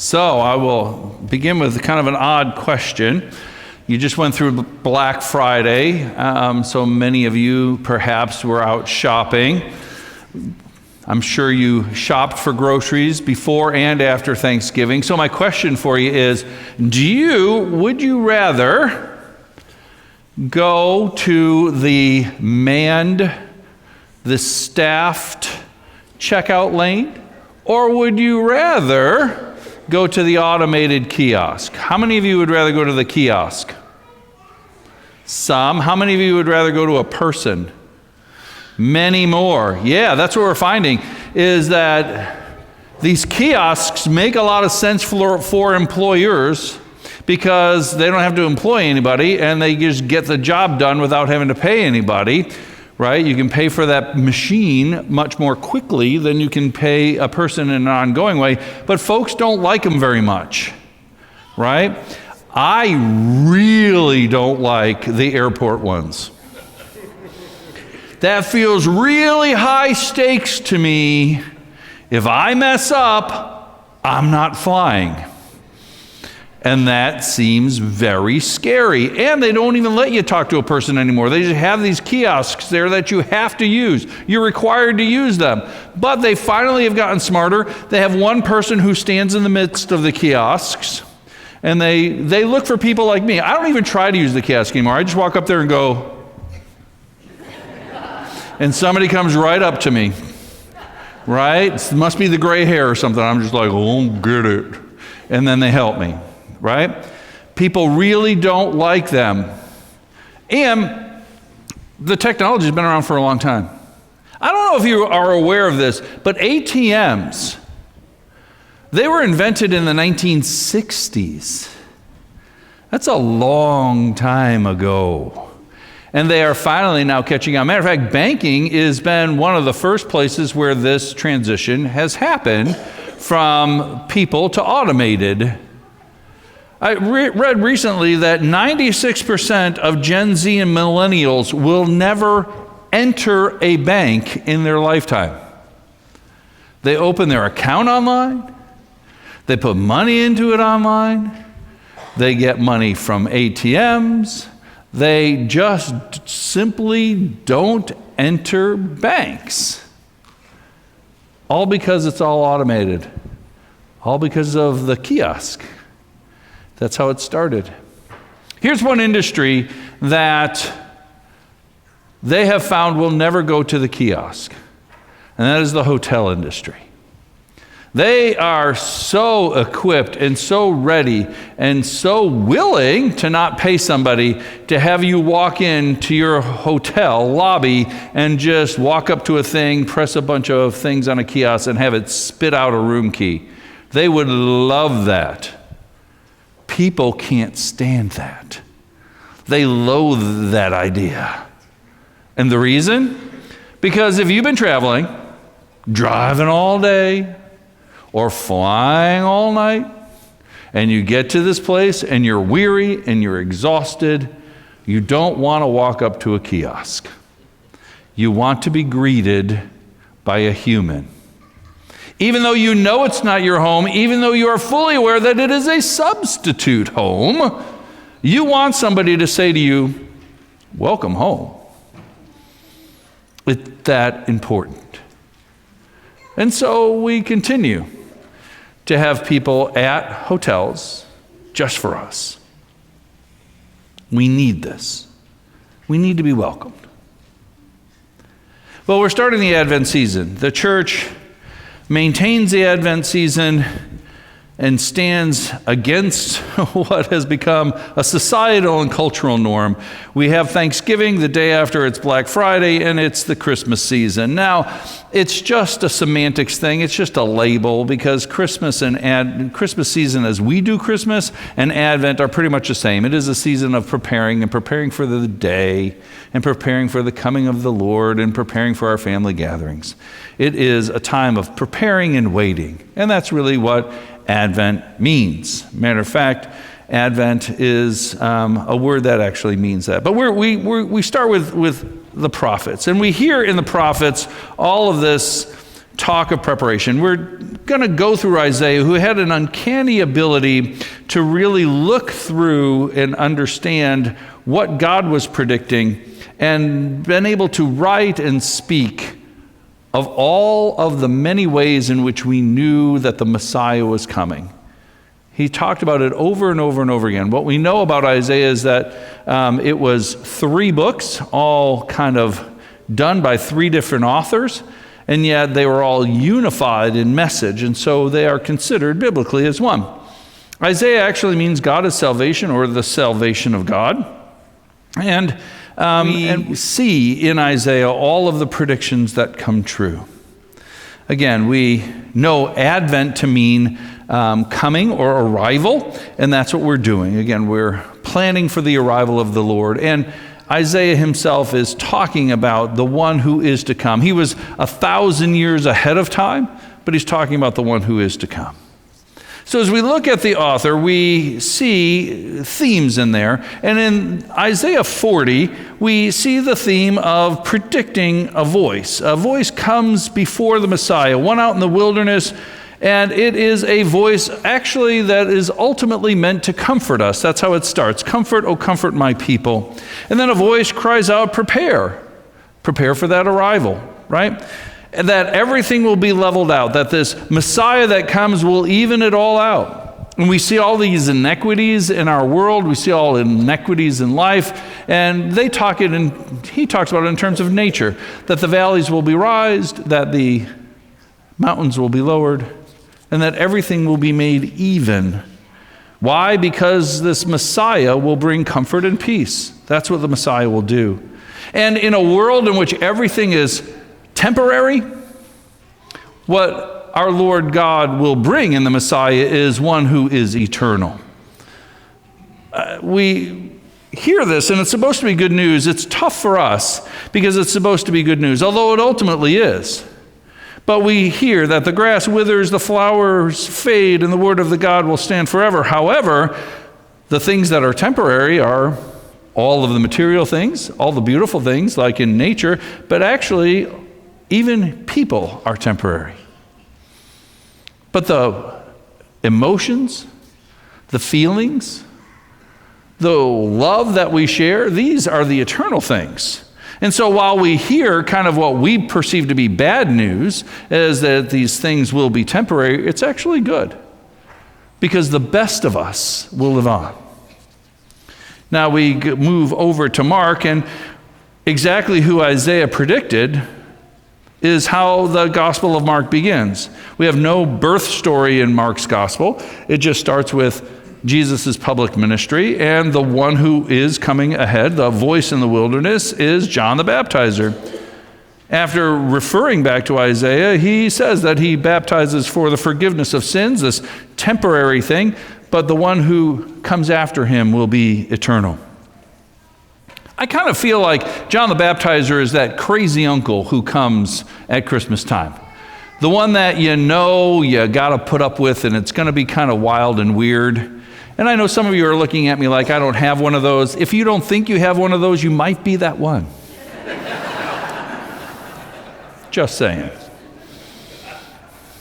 So I will begin with kind of an odd question. You just went through Black Friday, so many of you perhaps were out shopping. I'm sure you shopped for groceries before and after Thanksgiving. So my question for you is, would you rather go to the staffed checkout lane, or would you rather go to the automated kiosk? How many of you would rather go to the kiosk? Some. How many of you would rather go to a person? Many more. Yeah, that's what we're finding, is that these kiosks make a lot of sense for employers because they don't have to employ anybody and they just get the job done without having to pay anybody, right? You can pay for that machine much more quickly than you can pay a person in an ongoing way, but folks don't like them very much, right? I really don't like the airport ones. That feels really high stakes to me. If I mess up, I'm not flying. And that seems very scary. And they don't even let you talk to a person anymore. They just have these kiosks there that you have to use. You're required to use them. But they finally have gotten smarter. They have one person who stands in the midst of the kiosks. And they look for people like me. I don't even try to use the kiosk anymore. I just walk up there and go, and somebody comes right up to me, right? It must be the gray hair or something. I'm just like, oh, get it. And then they help me, right? People really don't like them. And the technology has been around for a long time. I don't know if you are aware of this, but ATMs, they were invented in the 1960s. That's a long time ago. And they are finally now catching on. Matter of fact, banking has been one of the first places where this transition has happened from people to automated. I read recently that 96% of Gen Z and millennials will never enter a bank in their lifetime. They open their account online. They put money into it online. They get money from ATMs. They just simply don't enter banks. All because it's all automated. All because of the kiosk. That's how it started. Here's one industry that they have found will never go to the kiosk, and that is the hotel industry. They are so equipped and so ready and so willing to not pay somebody to have you walk into your hotel lobby and just walk up to a thing, press a bunch of things on a kiosk, and have it spit out a room key. They would love that. People can't stand that. They loathe that idea. And the reason? Because if you've been traveling, driving all day, or flying all night, and you get to this place and you're weary and you're exhausted, you don't want to walk up to a kiosk. You want to be greeted by a human. Even though you know it's not your home, even though you are fully aware that it is a substitute home, you want somebody to say to you, welcome home. It's that important. And so we continue to have people at hotels just for us. We need this. We need to be welcomed. Well, we're starting the Advent season. The church maintains the Advent season and stands against what has become a societal and cultural norm. We have Thanksgiving the day after it's Black Friday, and it's the Christmas season. Now, it's just a semantics thing. It's just a label, because Christmas season as we do Christmas and Advent are pretty much the same. It is a season of preparing for the day and preparing for the coming of the Lord and preparing for our family gatherings. It is a time of preparing and waiting, and that's really what Advent means. Matter of fact, Advent is a word that actually means that. But we start with the prophets, and we hear in the prophets all of this talk of preparation. We're going to go through Isaiah, who had an uncanny ability to really look through and understand what God was predicting and been able to write and speak of all of the many ways in which we knew that the Messiah was coming. He talked about it over and over and over again. What we know about Isaiah is that it was 3 books, all kind of done by 3 different authors, and yet they were all unified in message, and so they are considered biblically as one. Isaiah actually means God is salvation, or the salvation of God. And we see in Isaiah all of the predictions that come true. Again, we know Advent to mean coming or arrival, and that's what we're doing. Again, we're planning for the arrival of the Lord. And Isaiah himself is talking about the one who is to come. He was 1,000 years ahead of time, but he's talking about the one who is to come. So as we look at the author, we see themes in there. And in Isaiah 40, we see the theme of predicting a voice. A voice comes before the Messiah, one out in the wilderness, and it is a voice actually that is ultimately meant to comfort us. That's how it starts. Comfort, oh comfort my people. And then a voice cries out, prepare. Prepare for that arrival, right? And that everything will be leveled out, that this Messiah that comes will even it all out. And we see all these inequities in our world, we see all inequities in life, and he talks about it in terms of nature, that the valleys will be raised, that the mountains will be lowered, and that everything will be made even. Why? Because this Messiah will bring comfort and peace. That's what the Messiah will do. And in a world in which everything is temporary, what our Lord God will bring in the Messiah is one who is eternal. We hear this, and it's supposed to be good news. It's tough for us because it's supposed to be good news, although it ultimately is. But we hear that the grass withers, the flowers fade, and the word of the God will stand forever. However, the things that are temporary are all of the material things, all the beautiful things like in nature, but actually even people are temporary. But the emotions, the feelings, the love that we share, these are the eternal things. And so while we hear kind of what we perceive to be bad news, is that these things will be temporary, it's actually good. Because the best of us will live on. Now we move over to Mark, and exactly who Isaiah predicted is how the Gospel of Mark begins. We have no birth story in Mark's Gospel. It just starts with Jesus' public ministry, and the one who is coming ahead, the voice in the wilderness, is John the Baptizer. After referring back to Isaiah, he says that he baptizes for the forgiveness of sins, this temporary thing, but the one who comes after him will be eternal. I kind of feel like John the Baptizer is that crazy uncle who comes at Christmas time. The one that you got to put up with, and it's going to be kind of wild and weird. And I know some of you are looking at me like I don't have one of those. If you don't think you have one of those, you might be that one. Just saying.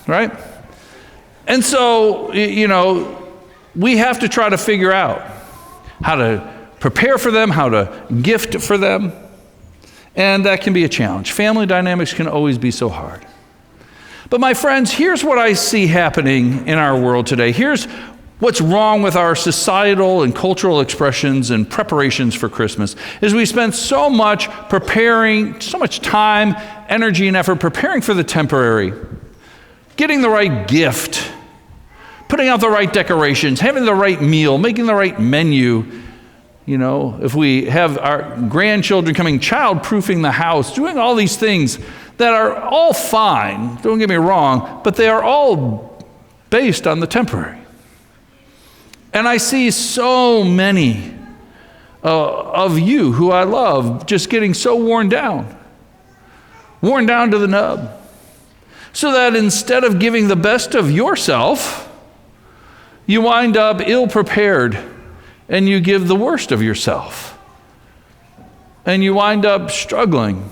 Right? And so, we have to try to figure out how to prepare for them, how to gift for them. And that can be a challenge. Family dynamics can always be so hard. But my friends, here's what I see happening in our world today. Here's what's wrong with our societal and cultural expressions and preparations for Christmas is we spend so much time, energy, and effort preparing for the temporary, getting the right gift, putting out the right decorations, having the right meal, making the right menu. If we have our grandchildren coming, child-proofing the house, doing all these things that are all fine, don't get me wrong, but they are all based on the temporary. And I see so many of you who I love just getting so worn down to the nub, so that instead of giving the best of yourself, you wind up ill-prepared and you give the worst of yourself. And you wind up struggling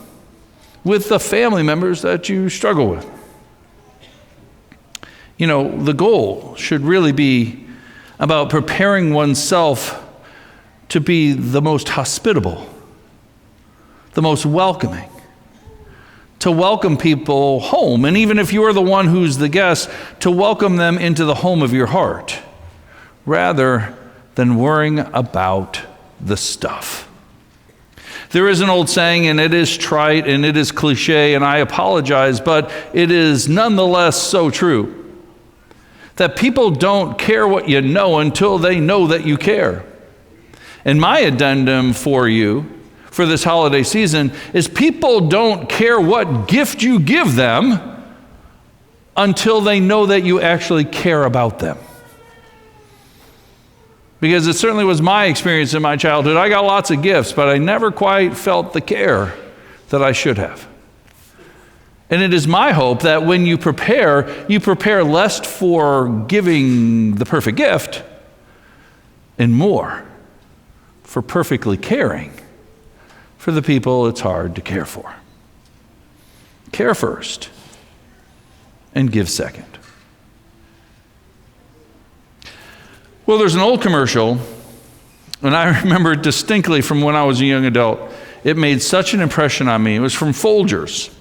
with the family members that you struggle with. The goal should really be about preparing oneself to be the most hospitable, the most welcoming, to welcome people home. And even if you're the one who's the guest, to welcome them into the home of your heart, rather than worrying about the stuff. There is an old saying, and it is trite and it is cliche, and I apologize, but it is nonetheless so true, that people don't care what you know until they know that you care. And my addendum for you for this holiday season is people don't care what gift you give them until they know that you actually care about them. Because it certainly was my experience in my childhood. I got lots of gifts, but I never quite felt the care that I should have. And it is my hope that when you prepare less for giving the perfect gift and more for perfectly caring for the people it's hard to care for. Care first and give second. Well, there's an old commercial, and I remember it distinctly from when I was a young adult. It made such an impression on me. It was from Folgers.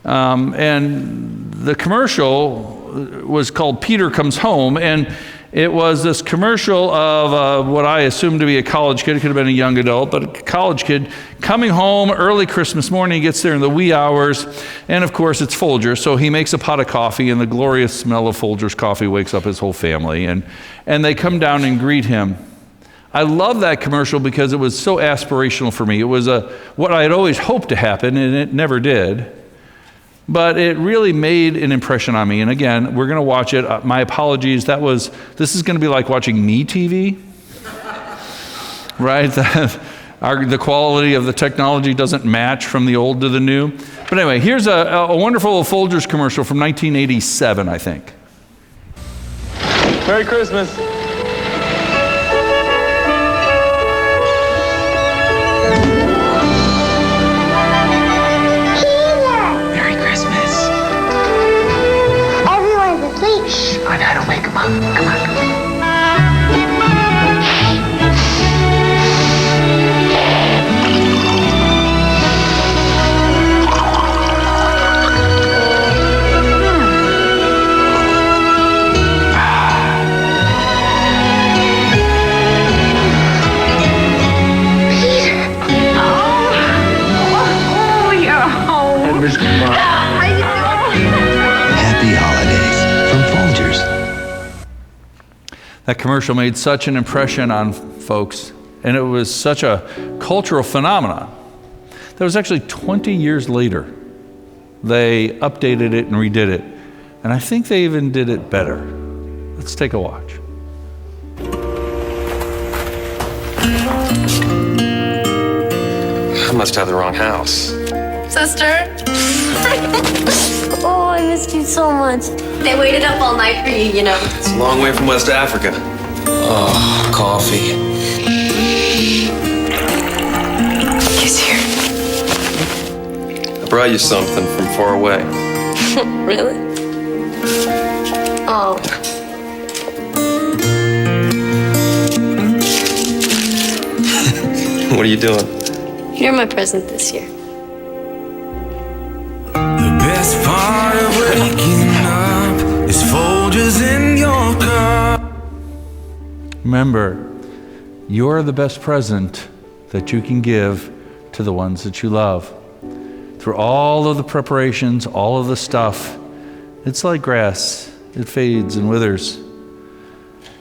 And the commercial was called Peter Comes Home, and it was this commercial of what I assumed to be a college kid. It could have been a young adult, but a college kid coming home early Christmas morning. He gets there in the wee hours, and of course it's Folgers, so he makes a pot of coffee, and the glorious smell of Folgers coffee wakes up his whole family, and they come down and greet him. I love that commercial because it was so aspirational for me. It was what I had always hoped to happen, and it never did. But it really made an impression on me. And again, we're going to watch it. My apologies. This is going to be like watching Me TV, right? The quality of the technology doesn't match from the old to the new. But anyway, here's a wonderful Folgers commercial from 1987, I think. Merry Christmas. I know how to wake him up. Come on. Oh, you're home. Miss Kumar. Happy holidays from Folgers. That commercial made such an impression on folks, and it was such a cultural phenomenon that was actually 20 years later, they updated it and redid it. And I think they even did it better. Let's take a watch. I must have the wrong house. Sister? Oh, I missed you so much. They waited up all night for you, you know. It's a long way from West Africa. Oh, coffee. He's here. I brought you something from far away. Really? Oh. What are you doing? You're my present this year. The best part of waking up is Folgers in your cup. Remember, you're the best present that you can give to the ones that you love. Through all of the preparations, all of the stuff, it's like grass. It fades and withers.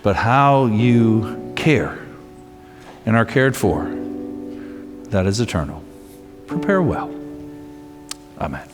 But how you care and are cared for, that is eternal. Prepare well. Amen.